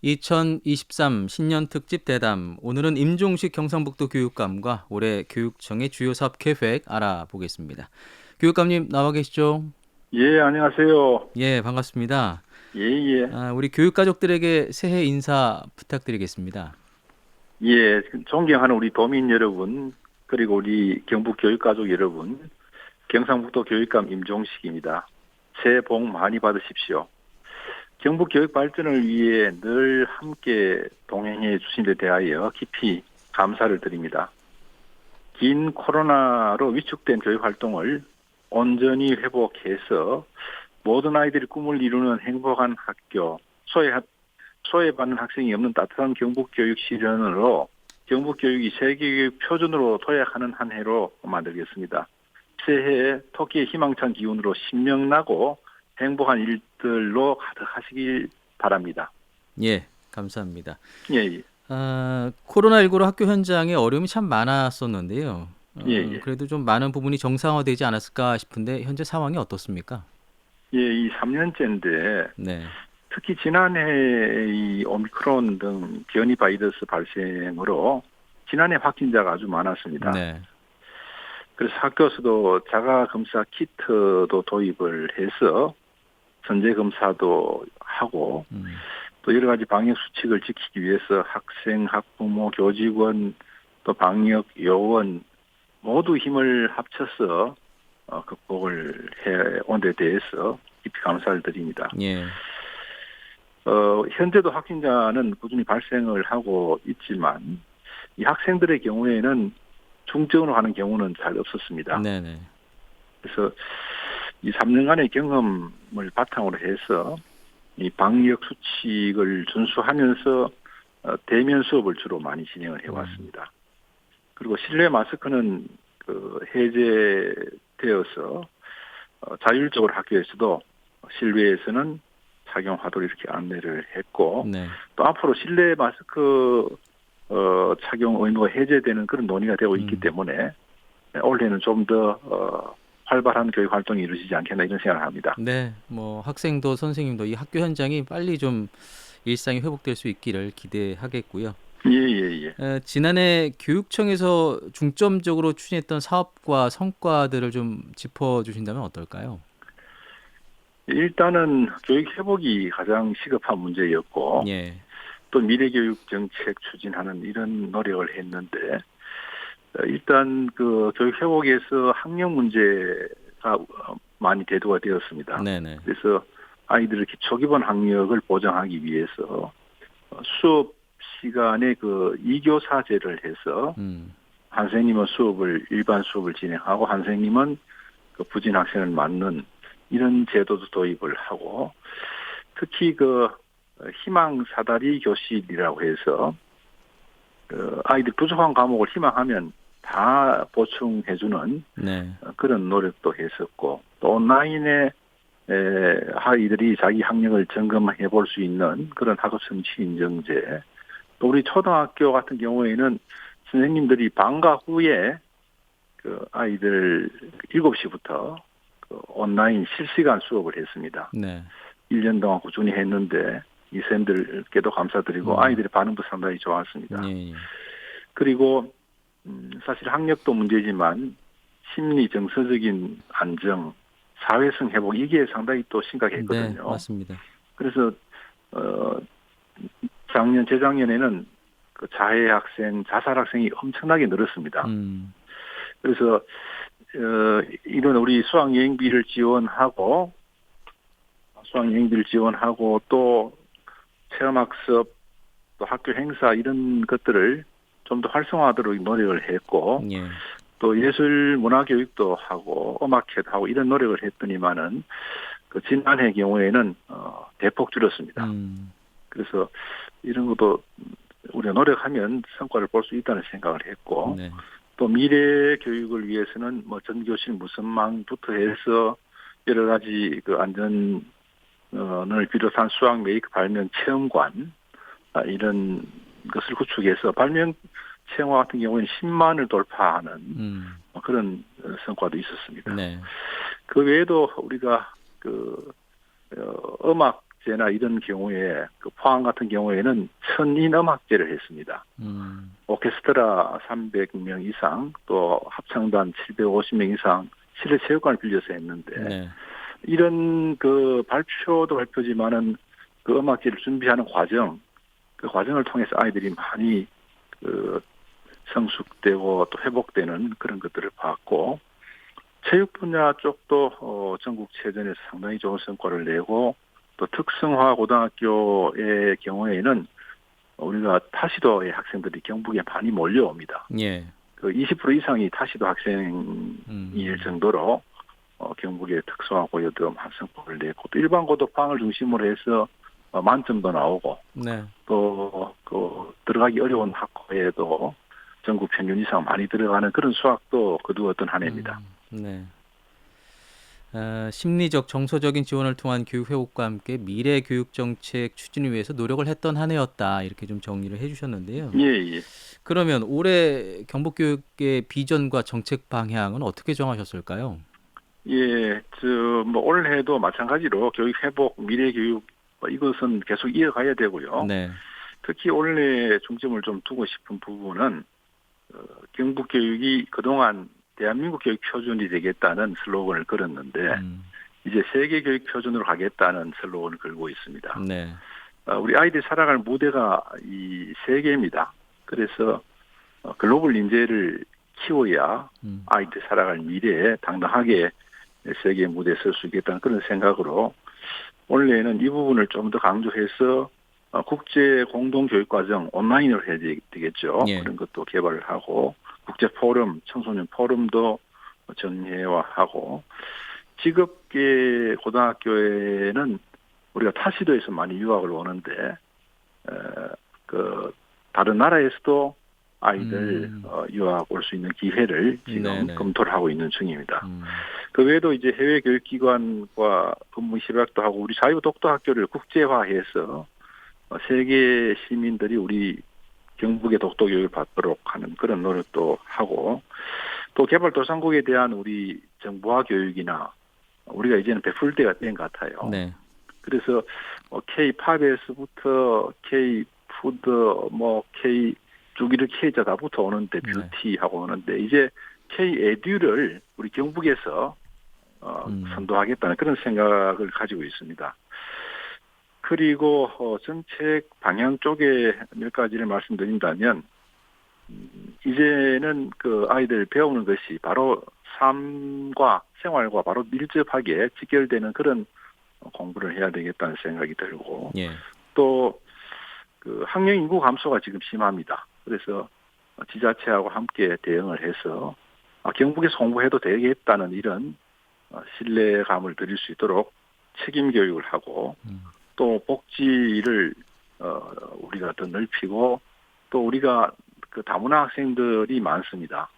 2023 신년 특집 대담. 오늘은 임종식 경상북도 교육감과 올해 교육청의 주요 사업 계획 알아보겠습니다. 교육감님 나와 계시죠? 예, 안녕하세요. 예, 반갑습니다. 예, 예. 우리 교육 가족들에게 새해 인사 부탁드리겠습니다. 예, 존경하는 우리 도민 여러분, 그리고 우리 경북 교육가족 여러분, 경상북도 교육감 임종식입니다. 새해 복 많이 받으십시오. 경북 교육 발전을 위해 늘 함께 동행해 주신 데 대하여 깊이 감사를 드립니다. 긴 코로나로 위축된 교육 활동을 온전히 회복해서 모든 아이들이 꿈을 이루는 행복한 학교, 소외받는 학생이 없는 따뜻한 경북교육 실현으로 경북교육이 세계교육 표준으로 도약하는 한 해로 만들겠습니다. 새해에 토끼의 희망찬 기운으로 신명나고 행복한 일들로 가득하시길 바랍니다. 예, 감사합니다. 예, 예, 코로나19로 학교 현장에 어려움이 참 많았었는데요. 예, 예. 그래도 좀 많은 부분이 정상화되지 않았을까 싶은데 현재 상황이 어떻습니까? 예, 이 3년째인데 네, 특히 지난해 이 오미크론 등 변이 바이러스 발생으로 지난해 확진자가 아주 많았습니다. 네, 그래서 학교에서도 자가 검사 키트도 도입을 해서 선제 검사도 하고 음, 또 여러 가지 방역 수칙을 지키기 위해서 학생, 학부모, 교직원 또 방역 요원 모두 힘을 합쳐서 극복을 해온 데 대해서 깊이 감사를 드립니다. 예, 현재도 확진자는 꾸준히 발생을 하고 있지만 이 학생들의 경우에는 중증으로 가는 경우는 잘 없었습니다. 네, 네. 그래서 이 3년간의 경험을 바탕으로 해서 이 방역 수칙을 준수하면서 대면 수업을 주로 많이 진행을 해왔습니다. 그리고 실내 마스크는 해제되어서 자율적으로 학교에서도 실외에서는 착용하도록 이렇게 안내를 했고 네. 또 앞으로 실내 마스크 착용 의무가 해제되는 그런 논의가 되고 있기 때문에 올해는 좀 더 활발한 교육 활동이 이루어지지 않겠나 이런 생각을 합니다. 네, 뭐 학생도 선생님도 이 학교 현장이 빨리 좀 일상이 회복될 수 있기를 기대하겠고요. 예, 예, 예. 지난해 교육청에서 중점적으로 추진했던 사업과 성과들을 좀 짚어주신다면 어떨까요? 일단은 교육 회복이 가장 시급한 문제였고 예, 또 미래교육 정책 추진하는 이런 노력을 했는데 일단 그 교육 회복에서 학력 문제가 많이 대두가 되었습니다. 네네. 그래서 아이들의 기초 기본 학력을 보장하기 위해서 수업 시간에 그 이교사제를 해서 음, 한 선생님은 일반 수업을 진행하고 한 선생님은 그 부진 학생을 맡는 이런 제도도 도입을 하고 특히 그 희망 사다리 교실이라고 해서 그 아이들 부족한 과목을 희망하면 다 보충해주는 네, 그런 노력도 했었고 또 온라인에 아이들이 자기 학력을 점검해 볼 수 있는 그런 학업 성취 인정제 또 우리 초등학교 같은 경우에는 선생님들이 방과 후에 그 아이들 7시부터 그 온라인 실시간 수업을 했습니다. 네, 1년 동안 꾸준히 했는데 이 쌤들께도 감사드리고 아이들의 반응도 상당히 예, 좋았습니다. 예. 그리고 사실 학력도 문제지만 심리 정서적인 안정, 사회성 회복 이게 상당히 또 네, 심각했거든요. 맞습니다. 그래서 어 재작년에는 그 자해 학생, 자살 학생이 엄청나게 늘었습니다. 음, 그래서 이런 우리 수학여행비를 지원하고 또 체험학습 또 학교 행사 이런 것들을 좀 더 활성화하도록 노력을 했고 예, 또 예술 문화 교육도 하고 음악회도 하고 이런 노력을 했더니만은 그 지난해 경우에는 대폭 줄었습니다. 음, 그래서 이런 것도 우리가 노력하면 성과를 볼 수 있다는 생각을 했고 네, 또 미래 교육을 위해서는 뭐 전교실 무선망부터 해서 여러 가지 그 안전을 비롯한 수학 메이크 발명 체험관 이런 것을 구축해서 발명 체험과 같은 경우에는 10만을 돌파하는 그런 성과도 있었습니다. 네, 그 외에도 우리가 그 음악 음악제나 이런 경우에 그 포항 같은 경우에는 천인 음악제를 했습니다. 오케스트라 300명 이상 또 합창단 750명 이상 실내 체육관을 빌려서 했는데 네. 이런 그 발표도 발표지만은 그 음악제를 준비하는 과정 그 과정을 통해서 아이들이 많이 그 성숙되고 또 회복되는 그런 것들을 봤고 체육 분야 쪽도 전국체전에서 상당히 좋은 성과를 내고 또 특성화 고등학교의 경우에는 우리가 타시도의 학생들이 경북에 많이 몰려옵니다. 예. 그 20% 이상이 타시도 학생일 정도로 경북의 특성화 고여도 성과를 내고 또 일반 고도 포항을 중심으로 해서 만점도 나오고 네. 또 그 들어가기 어려운 학과에도 전국 평균 이상 많이 들어가는 그런 수학도 거두었던 한 해입니다. 네. 심리적, 정서적인 지원을 통한 교육 회복과 함께 미래 교육 정책 추진을 위해서 노력을 했던 한 해였다. 이렇게 좀 정리를 해주셨는데요. 예, 예. 그러면 올해 경북교육의 비전과 정책 방향은 어떻게 정하셨을까요? 예, 뭐 올해도 마찬가지로 교육 회복, 미래 교육 이것은 계속 이어가야 되고요. 네. 특히 올해 중점을 좀 두고 싶은 부분은 경북 교육이 그동안 대한민국 교육 표준이 되겠다는 슬로건을 걸었는데 이제 세계 교육 표준으로 가겠다는 슬로건을 걸고 있습니다. 네. 우리 아이들이 살아갈 무대가 이 세계입니다. 그래서 글로벌 인재를 키워야 아이들이 살아갈 미래에 당당하게 세계 무대에 설 수 있겠다는 그런 생각으로 원래는 이 부분을 좀 더 강조해서 국제 공동 교육 과정 온라인으로 해야 되겠죠. 예. 그런 것도 개발을 하고 국제 포럼, 청소년 포럼도 정례화하고 직업계 고등학교에는 우리가 타시도에서 많이 유학을 오는데 그 다른 나라에서도 아이들 유학 올 수 있는 기회를 지금 네네. 검토를 하고 있는 중입니다. 그 외에도 이제 해외 교육기관과 근무 협약도 하고 우리 자유독도학교를 국제화해서 세계 시민들이 우리 경북의 독도 교육을 받도록 하는 그런 노력도 하고 또 개발도상국에 대한 우리 정보화 교육이나 우리가 이제는 베풀 때가 된 것 같아요. 네. 그래서 K-팝에서부터 K-푸드, K 쭉 이렇게 K자 다부터 오는데 뷰티하고 오는데 이제 K-에듀를 우리 경북에서 선도하겠다는 그런 생각을 가지고 있습니다. 그리고 정책 방향 쪽에 몇 가지를 말씀드린다면 이제는 그 아이들 배우는 것이 바로 삶과 생활과 바로 밀접하게 직결되는 그런 공부를 해야 되겠다는 생각이 들고 예. 또 그 학령 인구 감소가 지금 심합니다. 그래서 지자체하고 함께 대응을 해서 경북에서 공부해도 되겠다는 이런 신뢰감을 드릴 수 있도록 책임 교육을 하고 또 복지를 우리가 더 넓히고 또 우리가 그 다문화 학생들이 많습니다.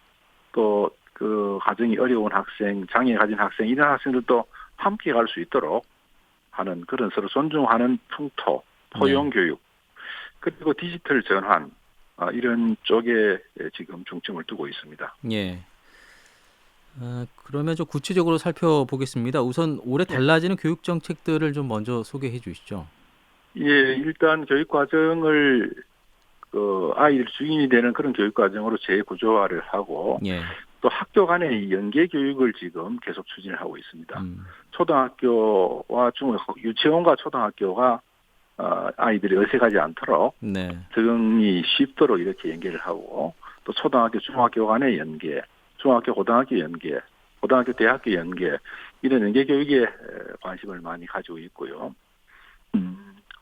또 그 가정이 어려운 학생, 장애 가진 학생 이런 학생들도 함께 갈 수 있도록 하는 그런 서로 존중하는 풍토, 포용 교육 그리고 디지털 전환 이런 쪽에 지금 중점을 두고 있습니다. 예. 그러면 좀 구체적으로 살펴보겠습니다. 우선 올해 달라지는 교육 정책들을 좀 먼저 소개해 주시죠. 예, 일단 교육 과정을 아이들 주인이 되는 그런 교육 과정으로 재구조화를 하고 예. 또 학교 간의 연계 교육을 지금 계속 추진을 하고 있습니다. 초등학교와 유치원과 초등학교가 아이들이 어색하지 않도록 네. 적응이 쉽도록 이렇게 연계를 하고 또 초등학교, 중학교 간의 연계, 중학교, 고등학교 연계, 고등학교, 대학교 연계 이런 연계 교육에 관심을 많이 가지고 있고요.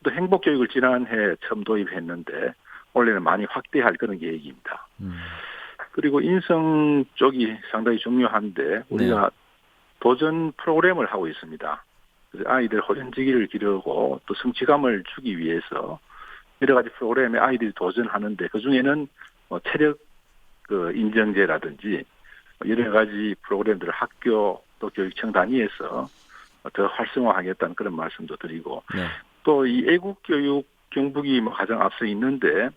또 행복 교육을 지난해 처음 도입했는데 올해는 많이 확대할 그런 계획입니다. 그리고 인성 쪽이 상당히 중요한데 우리가 도전 프로그램을 하고 있습니다. 그래서 아이들 호전지기를 기르고 또 성취감을 주기 위해서 여러 가지 프로그램에 아이들이 도전하는데 그 중에는 체력 인정제라든지 여러 가지 프로그램들을 학교 또 교육청 단위에서 더 활성화하겠다는 그런 말씀도 드리고 또 이 애국교육 경북이 가장 앞서 있는데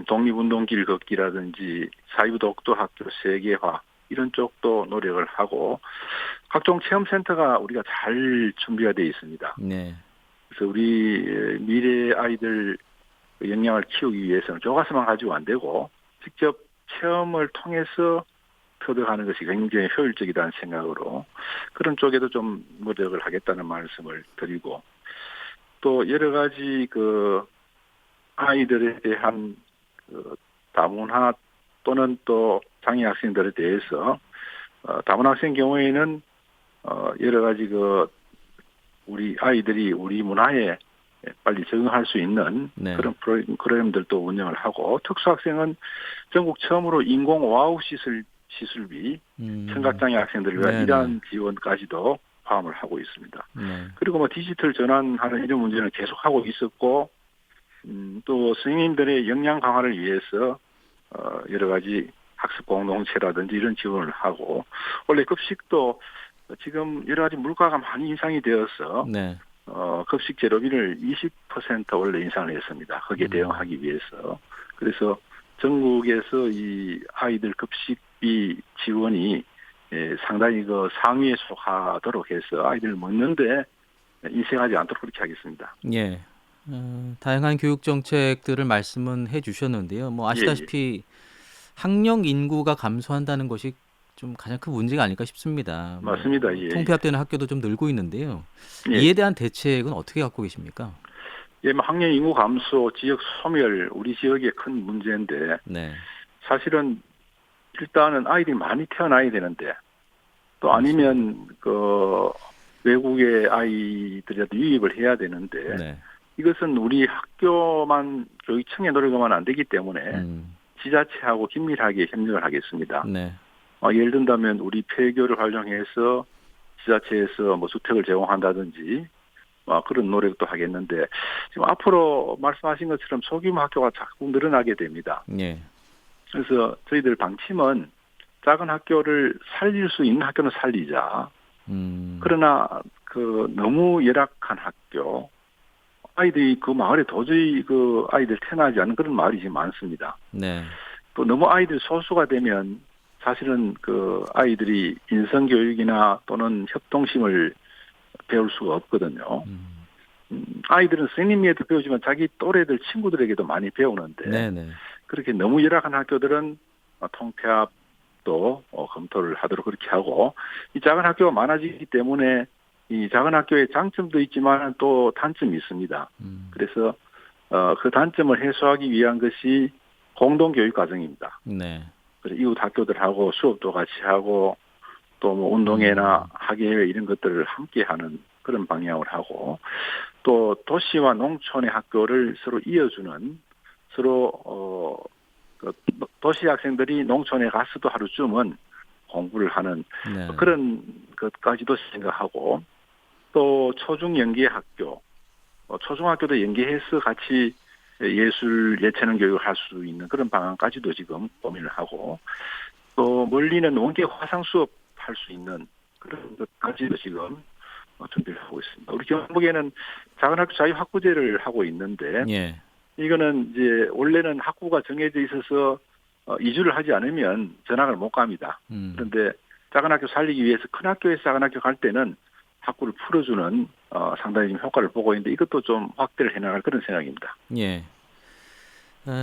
독립운동길 걷기라든지 사유독도학교 세계화 이런 쪽도 노력을 하고 각종 체험센터가 우리가 잘 준비가 되어 있습니다. 네. 그래서 우리 미래 아이들 역량을 키우기 위해서는 교과서만 가지고 안 되고 직접 체험을 통해서 터득하는 것이 굉장히 효율적이라는 생각으로 그런 쪽에도 좀 노력을 하겠다는 말씀을 드리고 또 여러 가지 그 아이들에 대한 그 다문화 또는 또 장애 학생들에 대해서 다문화 학생 경우에는 여러 가지 그 우리 아이들이 우리 문화에 빨리 적응할 수 있는 네. 그런 프로그램들도 운영을 하고 특수학생은 전국 처음으로 인공 와우 시술비 청각장애 학생들을 위한 네네. 이러한 지원까지도 포함을 하고 있습니다. 네. 그리고 뭐 디지털 전환하는 이런 문제는 계속하고 있었고 또 선생님들의 역량 강화를 위해서 여러 가지 학습 공동체라든지 이런 지원을 하고 원래 급식도 지금 여러 가지 물가가 많이 인상이 되어서 네. 급식 재료비를 20% 원래 인상을 했습니다. 거기에 대응하기 위해서. 그래서 전국에서 이 아이들 급식비 지원이 상당히 그 상위에 속하도록 해서 아이들 먹는데 인색하지 않도록 그렇게 하겠습니다. 예. 다양한 교육 정책들을 말씀은 해주셨는데요. 뭐 예, 예. 아시다시피 학령 인구가 감소한다는 것이 좀 가장 큰 문제가 아닐까 싶습니다. 뭐 맞습니다. 예, 예. 통폐합되는 학교도 좀 늘고 있는데요. 예, 이에 대한 대책은 어떻게 갖고 계십니까? 예, 뭐 학령 인구 감소, 지역 소멸, 우리 지역의 큰 문제인데 네. 사실은 일단은 아이들이 많이 태어나야 되는데 또 아니면 그 외국의 아이들이라도 유입을 해야 되는데 네. 이것은 우리 학교만 교육청의 노력만 안 되기 때문에 지자체하고 긴밀하게 협력을 하겠습니다. 네. 예를 든다면 우리 폐교를 활용해서 지자체에서 뭐 주택을 제공한다든지 그런 노력도 하겠는데 지금 앞으로 말씀하신 것처럼 소규모 학교가 자꾸 늘어나게 됩니다. 예. 그래서 저희들 방침은 작은 학교를 살릴 수 있는 학교는 살리자. 그러나 그 너무 열악한 학교, 아이들이 그 마을에 도저히 그 아이들 태어나지 않는 그런 마을이 지금 많습니다. 네. 또 너무 아이들 소수가 되면 사실은 그 아이들이 인성교육이나 또는 협동심을 배울 수가 없거든요. 아이들은 선생님에도 배우지만 자기 또래들 친구들에게도 많이 배우는데 네네. 그렇게 너무 열악한 학교들은 통폐합도 검토를 하도록 그렇게 하고 이 작은 학교가 많아지기 때문에 이 작은 학교의 장점도 있지만 또 단점이 있습니다. 그래서 그 단점을 해소하기 위한 것이 공동교육 과정입니다. 네. 그래서 이웃 학교들하고 수업도 같이 하고 또 뭐 운동회나 학예회 이런 것들을 함께 하는 그런 방향을 하고 또 도시와 농촌의 학교를 서로 이어주는 서로 그 도시 학생들이 농촌에 가서도 하루쯤은 공부를 하는 네. 그런 것까지도 생각하고 또 초중 연계 학교, 초중학교도 연계해서 같이 예술 예체능 교육을 할 수 있는 그런 방안까지도 지금 고민을 하고 또 멀리는 원격 화상 수업 할 수 있는 그런 것까지도 지금 준비를 하고 있습니다. 우리 경북에는 작은 학교 자유학구제를 하고 있는데 예. 이거는 이제 원래는 학구가 정해져 있어서 이주를 하지 않으면 전학을 못 갑니다. 그런데 작은 학교 살리기 위해서 큰 학교에서 작은 학교 갈 때는 학구를 풀어주는 상당히 좀 효과를 보고 있는데 이것도 좀 확대를 해나갈 그런 생각입니다. 예.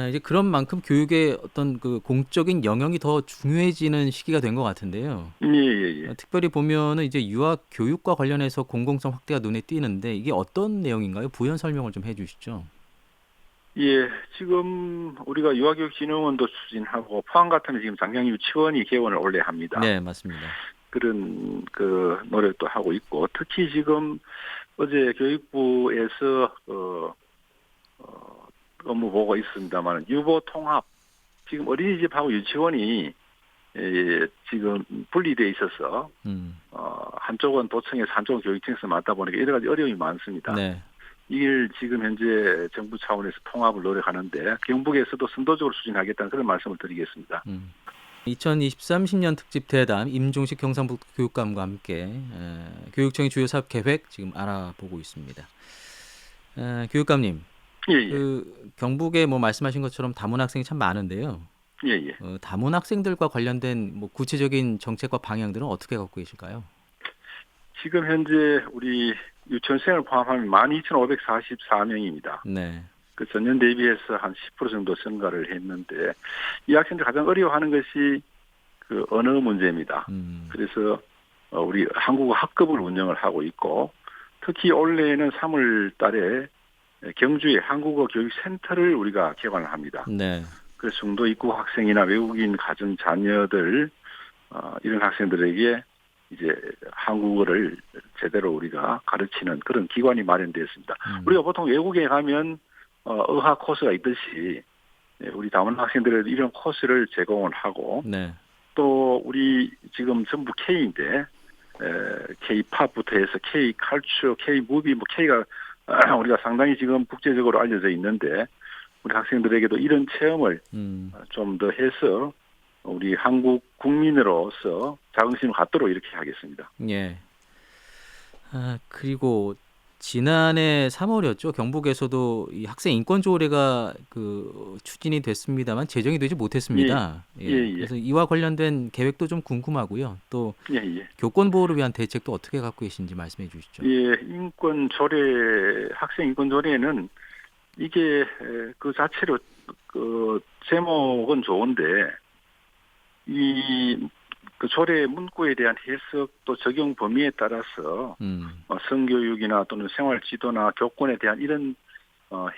이제 그런 만큼 교육의 어떤 그 공적인 영역이 더 중요해지는 시기가 된 것 같은데요. 예, 예, 예. 특별히 보면은 이제 유아 교육과 관련해서 공공성 확대가 눈에 띄는데 이게 어떤 내용인가요? 부연 설명을 좀 해주시죠. 예, 지금 우리가 유아교육진흥원도 추진하고 포항 같으면 지금 장량 유치원이 개원을 원래 합니다. 네, 맞습니다. 그런 그 노력도 하고 있고 특히 지금 어제 교육부에서 업무 보고 있습니다만 유보 통합 지금 어린이집하고 유치원이 지금 분리돼 있어서 한쪽은 도청에서 한쪽은 교육청에서 맡다 보니까 여러 가지 어려움이 많습니다. 네. 이를 지금 현재 정부 차원에서 통합을 노력하는데 경북에서도 선도적으로 추진하겠다는 그런 말씀을 드리겠습니다. 2023-10년 특집 대담 임종식 경상북도 교육감과 함께 교육청의 주요 사업 계획 지금 알아보고 있습니다. 교육감님, 예, 예. 그 경북에 뭐 말씀하신 것처럼 다문 학생이 참 많은데요. 예, 예. 다문 학생들과 관련된 뭐 구체적인 정책과 방향들은 어떻게 갖고 계실까요? 지금 현재 우리 유치원생을 포함하면 12,544명입니다. 네. 그 전년 대비해서 한 10% 정도 증가를 했는데 이 학생들 가장 어려워하는 것이 그 언어 문제입니다. 그래서 우리 한국어 학급을 운영을 하고 있고 특히 올해는 3월 달에 경주에 한국어 교육센터를 우리가 개관을 합니다. 네. 그래서 중도 입국 학생이나 외국인 가정 자녀들 이런 학생들에게 이제 한국어를 제대로 우리가 가르치는 그런 기관이 마련되었습니다. 우리가 보통 외국에 가면 어학 코스가 있듯이 우리 다문 학생들은 이런 코스를 제공을 하고 네. 또 우리 지금 전부 K인데 K-팝부터 해서 K-칼처, K-무비, 뭐 K가 우리가 상당히 지금 국제적으로 알려져 있는데 우리 학생들에게도 이런 체험을 좀 더 해서 우리 한국 국민으로서 자긍심을 갖도록 이렇게 하겠습니다. 예. 그리고 지난해 3월이었죠. 경북에서도 이 학생 인권 조례가 추진이 됐습니다만 제정이 되지 못했습니다. 예. 그래서 이와 관련된 계획도 좀 궁금하고요. 또 예. 교권 보호를 위한 대책도 어떻게 갖고 계신지 말씀해 주시죠. 예, 인권 조례, 학생 인권 조례는 이게 그 자체로 그 제목은 좋은데 그 조례 문구에 대한 해석 또 적용 범위에 따라서 성교육이나 또는 생활 지도나 교권에 대한 이런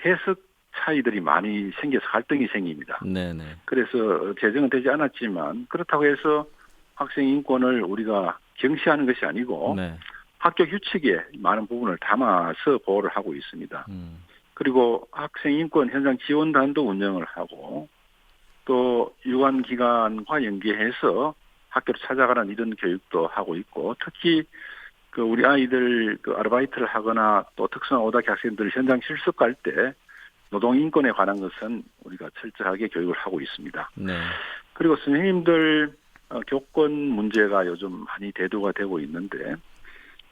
해석 차이들이 많이 생겨서 갈등이 생깁니다. 네네. 그래서 제정은 되지 않았지만 그렇다고 해서 학생 인권을 우리가 경시하는 것이 아니고 네. 학교 규칙에 많은 부분을 담아서 보호를 하고 있습니다. 그리고 학생 인권 현장 지원단도 운영을 하고 또 유관기관과 연계해서 학교를 찾아가는 이런 교육도 하고 있고 특히 그 우리 아이들 그 아르바이트를 하거나 또 특성화 오다기 학생들 현장 실습 갈 때 노동 인권에 관한 것은 우리가 철저하게 교육을 하고 있습니다. 네. 그리고 선생님들 교권 문제가 요즘 많이 대두가 되고 있는데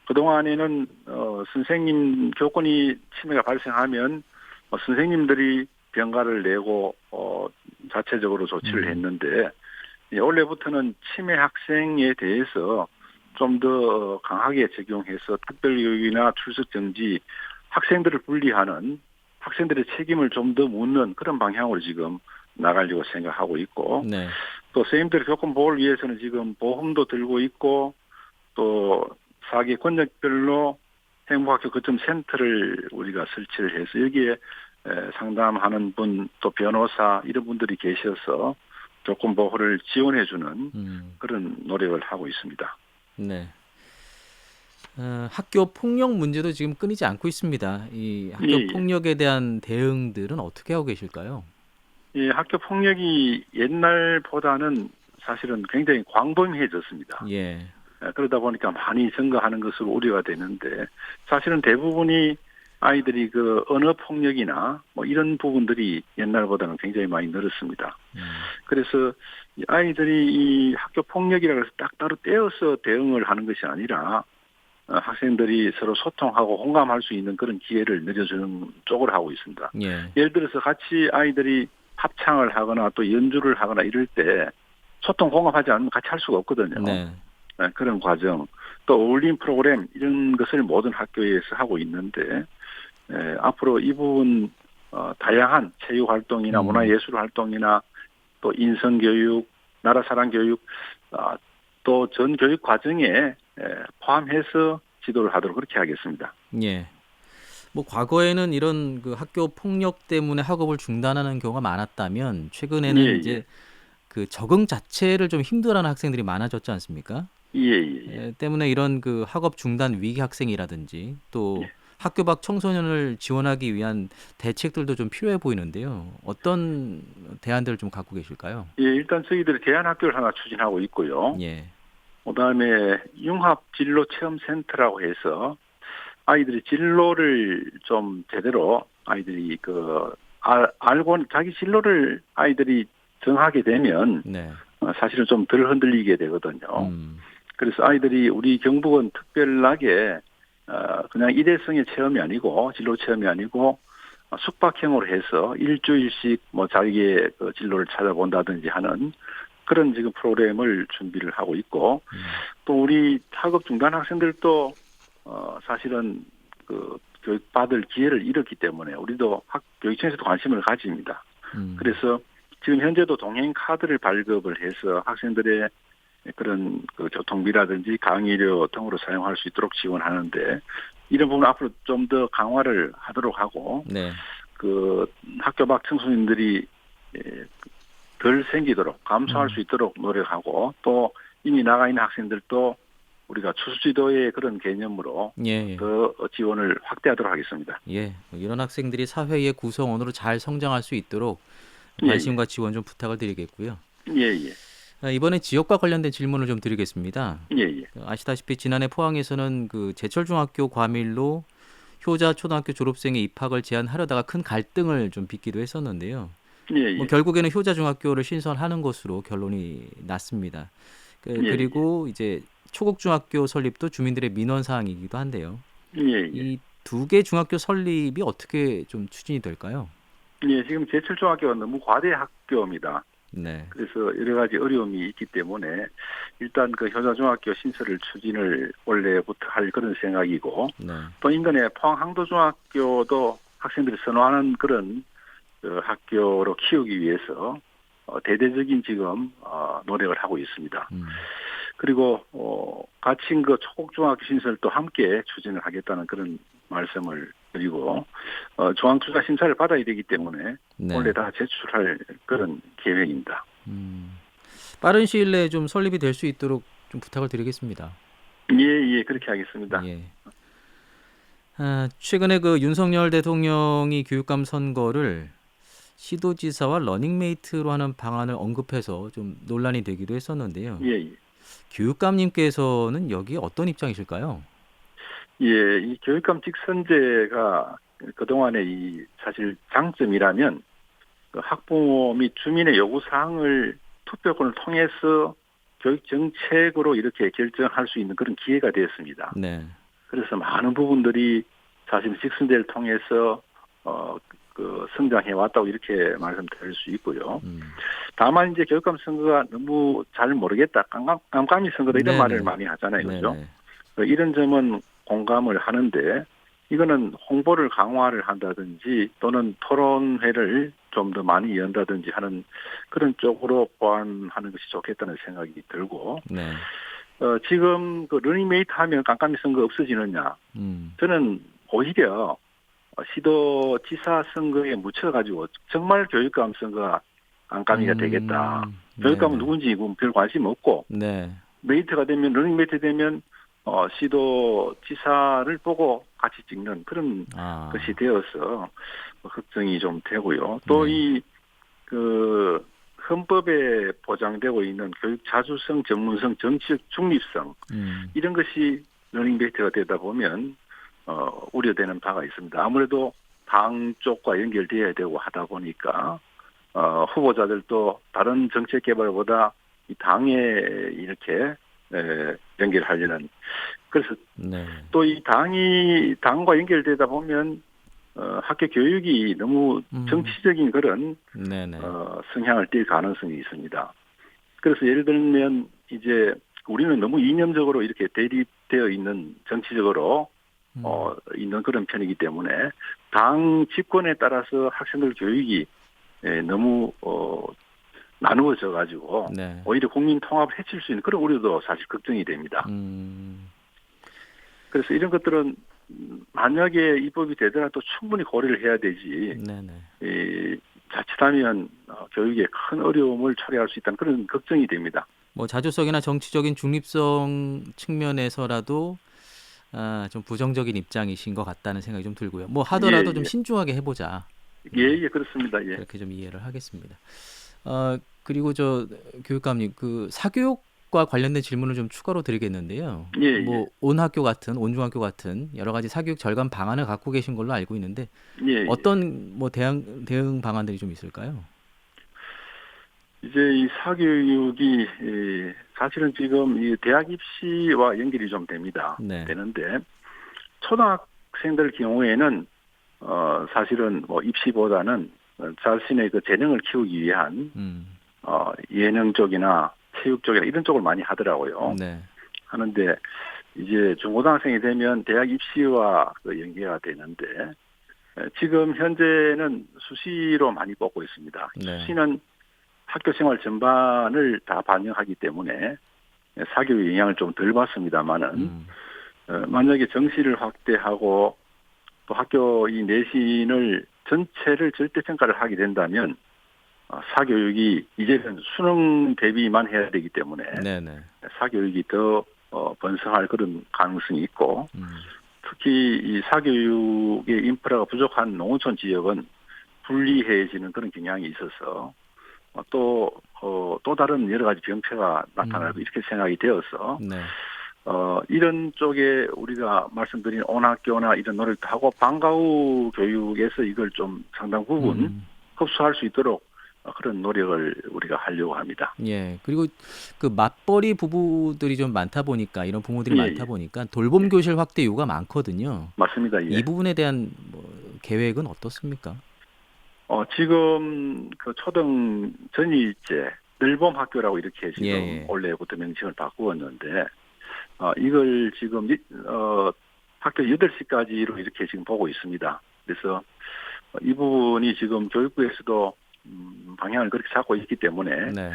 그동안에는 선생님 교권이 침해가 발생하면 선생님들이 병가를 내고 자체적으로 조치를 했는데 올해부터는 치매 학생에 대해서 좀 더 강하게 적용해서 특별교육이나 출석 정지 학생들을 분리하는 학생들의 책임을 좀 더 묻는 그런 방향으로 지금 나가려고 생각하고 있고 네. 또 선생님들 교권 보호를 위해서는 지금 보험도 들고 있고 또 4개 권역별로 행복학교 거점 센터를 우리가 설치를 해서 여기에 상담하는 분 또 변호사 이런 분들이 계셔서 교권 보호를 지원해주는 그런 노력을 하고 있습니다. 네. 학교 폭력 문제도 지금 끊이지 않고 있습니다. 이 학교 폭력에 대한 대응들은 어떻게 하고 계실까요? 예, 학교 폭력이 옛날보다는 사실은 굉장히 광범위해졌습니다. 예. 그러다 보니까 많이 증가하는 것으로 우려가 되는데 사실은 대부분이 아이들이 그 언어 폭력이나 뭐 이런 부분들이 옛날보다는 굉장히 많이 늘었습니다. 그래서 아이들이 이 학교 폭력이라고 해서 딱 따로 떼어서 대응을 하는 것이 아니라 학생들이 서로 소통하고 공감할 수 있는 그런 기회를 늘려주는 쪽으로 하고 있습니다. 예. 예를 들어서 같이 아이들이 합창을 하거나 또 연주를 하거나 이럴 때 소통 공감하지 않으면 같이 할 수가 없거든요. 네. 그런 과정 또 어울림 프로그램 이런 것을 모든 학교에서 하고 있는데 앞으로 이 부분 다양한 체육 활동이나 문화예술 활동이나 또 인성교육, 나라사랑교육 또 전 교육 과정에 포함해서 지도를 하도록 그렇게 하겠습니다. 예. 뭐 과거에는 이런 그 학교 폭력 때문에 학업을 중단하는 경우가 많았다면 최근에는 이제 그 적응 자체를 좀 힘들어하는 학생들이 많아졌지 않습니까? 때문에 이런 그 학업 중단 위기 학생이라든지 또 학교 밖 청소년을 지원하기 위한 대책들도 좀 필요해 보이는데요. 어떤 대안들을 좀 갖고 계실까요? 예, 일단 저희들이 대안학교를 하나 추진하고 있고요. 예. 그다음에 융합진로체험센터라고 해서 아이들이 진로를 좀 제대로 아이들이 알고 자기 진로를 아이들이 정하게 되면 네. 사실은 좀 덜 흔들리게 되거든요. 그래서 아이들이 우리 경북은 특별하게 그냥 일회성의 체험이 아니고 진로 체험이 아니고 숙박형으로 해서 일주일씩 뭐 자기의 그 진로를 찾아본다든지 하는 그런 지금 프로그램을 준비를 하고 있고 또 우리 학업 중단 학생들도 사실은 교육받을 기회를 잃었기 때문에 우리도 교육청에서도 관심을 가집니다. 그래서 지금 현재도 동행 카드를 발급을 해서 학생들의 그런 교통비라든지 강의료 등으로 사용할 수 있도록 지원하는데 이런 부분 앞으로 좀 더 강화를 하도록 하고 네. 학교 밖 청소년들이 덜 생기도록 감소할 수 있도록 노력하고 또 이미 나가 있는 학생들도 우리가 추수지도의 그런 개념으로 예. 더 지원을 확대하도록 하겠습니다. 예. 이런 학생들이 사회의 구성원으로 잘 성장할 수 있도록 예, 관심과 지원 좀 부탁을 드리겠고요. 예. 이번에 지역과 관련된 질문을 좀 드리겠습니다. 예. 아시다시피 지난해 포항에서는 그 제철중학교 과밀로 효자 초등학교 졸업생의 입학을 제한하려다가 큰 갈등을 좀 빚기도 했었는데요. 예. 결국에는 효자 중학교를 신설하는 것으로 결론이 났습니다. 그리고 이제 초곡 중학교 설립도 주민들의 민원 사항이기도 한데요. 예. 이 두 개 중학교 설립이 어떻게 좀 추진이 될까요? 예, 지금 제철중학교가 너무 과대 학교입니다. 네. 그래서 여러 가지 어려움이 있기 때문에 일단 효자중학교 신설을 추진을 원래부터 할 그런 생각이고 네. 또 인근에 포항 항도중학교도 학생들이 선호하는 그런 학교로 키우기 위해서 대대적인 지금 노력을 하고 있습니다. 그리고 같이 초곡중학교 신설도 함께 추진을 하겠다는 그런 말씀을 드리고 중앙투자 심사를 받아야 되기 때문에 네. 원래 다 제출할 그런 계획입니다. 빠른 시일 내에 좀 설립이 될 수 있도록 좀 부탁을 드리겠습니다. 예, 그렇게 하겠습니다. 예. 최근에 윤석열 대통령이 교육감 선거를 시도지사와 러닝메이트로 하는 방안을 언급해서 좀 논란이 되기도 했었는데요. 예. 교육감님께서는 여기에 어떤 입장이실까요? 예, 이 교육감 직선제가 그동안의 사실 장점이라면 학부모 및 주민의 요구사항을 투표권을 통해서 교육 정책으로 이렇게 결정할 수 있는 그런 기회가 되었습니다. 네. 그래서 많은 부분들이 사실 직선제를 통해서 성장해 왔다고 이렇게 말씀드릴 수 있고요. 다만 이제 교육감 선거가 너무 잘 모르겠다, 깜깜이 선거다 이런 말을 많이 하잖아요, 그죠? 이런 점은 공감을 하는데 이거는 홍보를 강화를 한다든지 또는 토론회를 좀 더 많이 연다든지 하는 그런 쪽으로 보완하는 것이 좋겠다는 생각이 들고 네. 지금 러닝메이트 하면 깜깜이 선거 없어지느냐? 저는 오히려 시도지사 선거에 묻혀가지고 정말 교육감 선거가 깜깜이가 되겠다. 교육감은 누군지 별 관심 없고 네. 메이트가 되면 러닝메이트 되면 시도지사를 보고 같이 찍는 그런 것이 되어서 걱정이 좀 되고요. 또 헌법에 보장되고 있는 교육 자주성, 전문성, 정치적 중립성 이런 것이 러닝메이트가 되다 보면 우려되는 바가 있습니다. 아무래도 당 쪽과 연결되어야 되고 하다 보니까 후보자들도 다른 정책 개발보다 이 당에 이렇게 연결하려는 그래서 또 이 당과 연결되다 보면 학교 교육이 너무 정치적인 그런 성향을 띌 가능성이 있습니다. 그래서 예를 들면 이제 우리는 너무 이념적으로 이렇게 대립되어 있는 정치적으로 있는 그런 편이기 때문에 당 집권에 따라서 학생들 교육이 너무 나누어져 가지고 오히려 국민 통합을 해칠 수 있는 그런 우려도 사실 걱정이 됩니다. 그래서 이런 것들은 만약에 입법이 되더라도 충분히 고려를 해야 되지. 자칫하면 교육에 큰 어려움을 초래할 수 있다는 그런 걱정이 됩니다. 자주성이나 정치적인 중립성 측면에서라도 좀 부정적인 입장이신 것 같다는 생각이 좀 들고요. 하더라도 좀 신중하게 해보자. 그렇습니다. 그렇게 좀 이해를 하겠습니다. 그리고 교육감님 사교육과 관련된 질문을 좀 추가로 드리겠는데요. 온 중학교 같은 여러 가지 사교육 절감 방안을 갖고 계신 걸로 알고 있는데 어떤 대응 방안들이 좀 있을까요? 이제 이 사교육이 사실은 지금 이 대학 입시와 연결이 좀 됩니다. 되는데 초등학생들 경우에는 사실은 입시보다는 자신의 재능을 키우기 위한 예능 쪽이나 체육 쪽이나 이런 쪽을 많이 하더라고요. 하는데 이제 중고등학생이 되면 대학 입시와 연계가 되는데 지금 현재는 수시로 많이 뽑고 있습니다. 네. 수시는 학교 생활 전반을 다 반영하기 때문에 사교육 영향을 좀 덜 받습니다만은 만약에 정시를 확대하고 또 학교 이 내신을 전체를 절대평가를 하게 된다면 사교육이 이제는 수능 대비만 해야 되기 때문에 네네. 사교육이 더 번성할 그런 가능성이 있고 특히 이 사교육의 인프라가 부족한 농어촌 지역은 불리해지는 그런 경향이 있어서 또 다른 여러 가지 병폐가 나타나고 이렇게 생각이 되어서 네. 이런 쪽에 우리가 말씀드린 온학교나 이런 노력도 하고 방과 후 교육에서 이걸 좀 상당 부분 흡수할 수 있도록 그런 노력을 우리가 하려고 합니다. 예. 그리고 그 맞벌이 부부들이 좀 많다 보니까 이런 부모들이 예, 많다 예. 보니까 돌봄 교실 확대 요구가 많거든요. 맞습니다. 이 예. 부분에 대한 뭐 계획은 어떻습니까? 지금 그 초등 전일제 늘봄 학교라고 이렇게 예, 지금 예. 올해부터 명칭을 바꾸었는데 이걸 지금 학교 8시까지로 이렇게 지금 보고 있습니다. 그래서 이 부분이 지금 교육부에서도 방향을 그렇게 잡고 있기 때문에 네.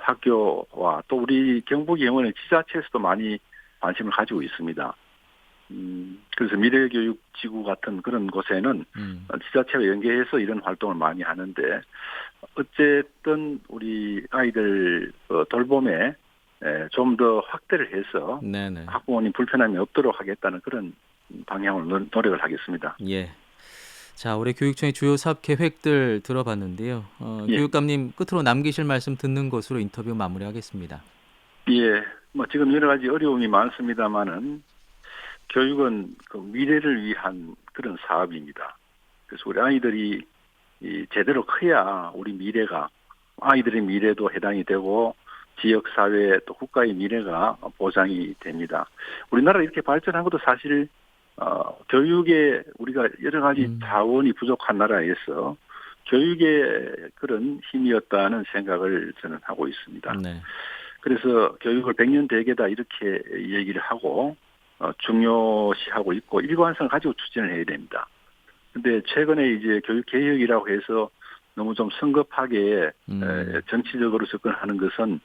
학교와 또 우리 경북 영어는 지자체에서도 많이 관심을 가지고 있습니다. 그래서 미래교육지구 같은 그런 곳에는 지자체와 연계해서 이런 활동을 많이 하는데 어쨌든 우리 아이들 돌봄에 좀 더 확대를 해서 네네. 학부모님 불편함이 없도록 하겠다는 그런 방향으로 노력을 하겠습니다. 예. 자, 올해 교육청의 주요 사업 계획들 들어봤는데요. 예, 교육감님 끝으로 남기실 말씀 듣는 것으로 인터뷰 마무리하겠습니다. 예. 뭐 지금 여러 가지 어려움이 많습니다만은 교육은 그 미래를 위한 그런 사업입니다. 그래서 우리 아이들이 제대로 커야 우리 미래가 아이들의 미래도 해당이 되고 지역 사회 또 국가의 미래가 보장이 됩니다. 우리나라 이렇게 발전한 것도 사실 교육에 우리가 여러 가지 자원이 부족한 나라에서 교육의 그런 힘이었다는 생각을 저는 하고 있습니다. 네. 그래서 교육을 100년 대계다 이렇게 얘기를 하고 중요시하고 있고 일관성을 가지고 추진을 해야 됩니다. 근데 최근에 이제 교육 개혁이라고 해서 너무 좀 성급하게 정치적으로 접근하는 것은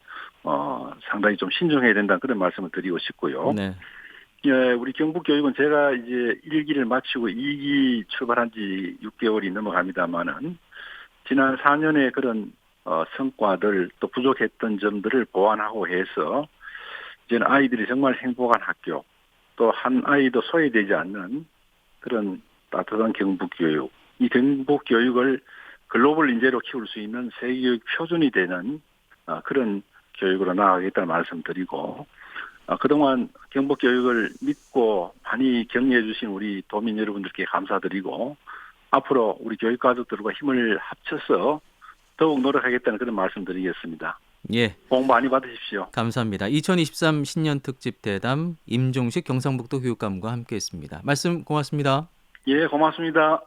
상당히 좀 신중해야 된다는 그런 말씀을 드리고 싶고요. 네. 예, 우리 경북교육은 제가 이제 1기를 마치고 2기 출발한 지 6개월이 넘어갑니다만은 지난 4년의 그런 성과들 또 부족했던 점들을 보완하고 해서 이제는 아이들이 정말 행복한 학교 또 한 아이도 소외되지 않는 그런 따뜻한 경북교육 이 경북교육을 글로벌 인재로 키울 수 있는 세계교육 표준이 되는 그런 교육으로 나아가겠다는 말씀드리고 그동안 경북교육을 믿고 많이 격려해 주신 우리 도민 여러분들께 감사드리고 앞으로 우리 교육가족들과 힘을 합쳐서 더욱 노력하겠다는 그런 말씀드리겠습니다. 예. 복 많이 받으십시오. 감사합니다. 2023 신년 특집 대담 임종식 경상북도 교육감과 함께했습니다. 말씀 고맙습니다. 예, 고맙습니다.